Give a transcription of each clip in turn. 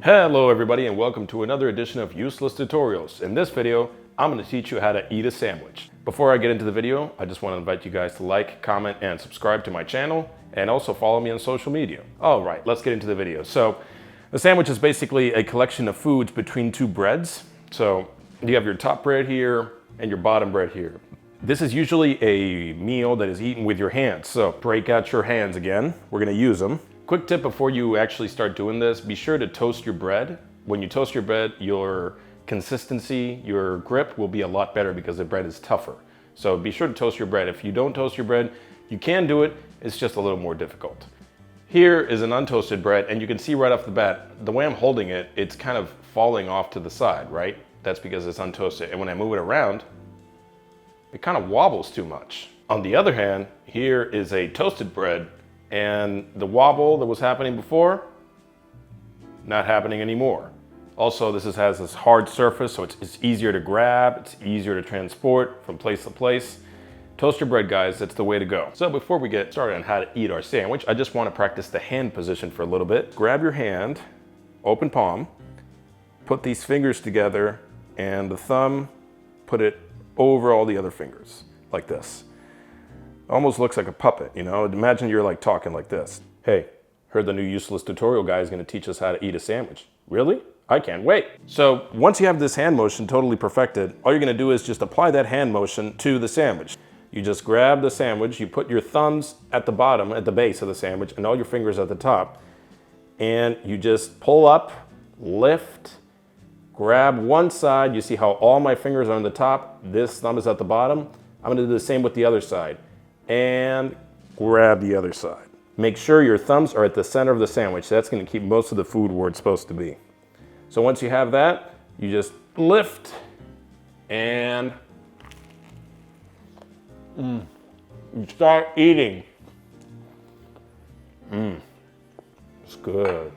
Hello everybody and welcome to another edition of Useless Tutorials. In this video, I'm going to teach you how to eat a sandwich. Before I get into the video, I just want to invite you guys to like, comment, and subscribe to my channel, and also follow me on social media. All right, let's get into the video. So, a sandwich is basically a collection of foods between two breads. So, you have your top bread here and your bottom bread here. This is usually a meal that is eaten with your hands. So, break out your hands again. We're going to use them. Quick tip before you actually start doing this, be sure to toast your bread. When you toast your bread, your consistency, your grip will be a lot better because the bread is tougher. So be sure to toast your bread. If you don't toast your bread, you can do it, it's just a little more difficult. Here is an untoasted bread, and you can see right off the bat, the way I'm holding it, it's kind of falling off to the side, right? That's because it's untoasted. And when I move it around, it kind of wobbles too much. On the other hand, here is a toasted bread, and the wobble that was happening before, not happening anymore. Also, this has this hard surface, so it's easier to grab, it's easier to transport from place to place. Toast your bread, guys, that's the way to go. So before we get started on how to eat our sandwich, I just want to practice the hand position for a little bit. Grab your hand, open palm, put these fingers together, and the thumb, put it over all the other fingers, like this. Almost looks like a puppet, you know? Imagine you're like talking like this. Hey, heard the new Useless Tutorial guy is gonna teach us how to eat a sandwich. Really? I can't wait. So once you have this hand motion totally perfected, all you're gonna do is just apply that hand motion to the sandwich. You just grab the sandwich, you put your thumbs at the bottom, at the base of the sandwich, and all your fingers at the top, and you just pull up, lift, grab one side. You see how all my fingers are on the top, this thumb is at the bottom. I'm gonna do the same with the other side. And grab the other side. Make sure your thumbs are at the center of the sandwich. That's going to keep most of the food where it's supposed to be. So once you have that, you just lift and you start eating. It's good.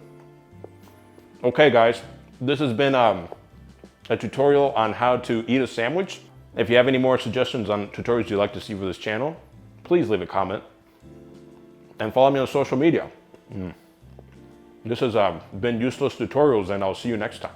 Okay guys, this has been a tutorial on how to eat a sandwich. If you have any more suggestions on tutorials you'd like to see for this channel, please leave a comment and follow me on social media. This has been Useless Tutorials, and I'll see you next time.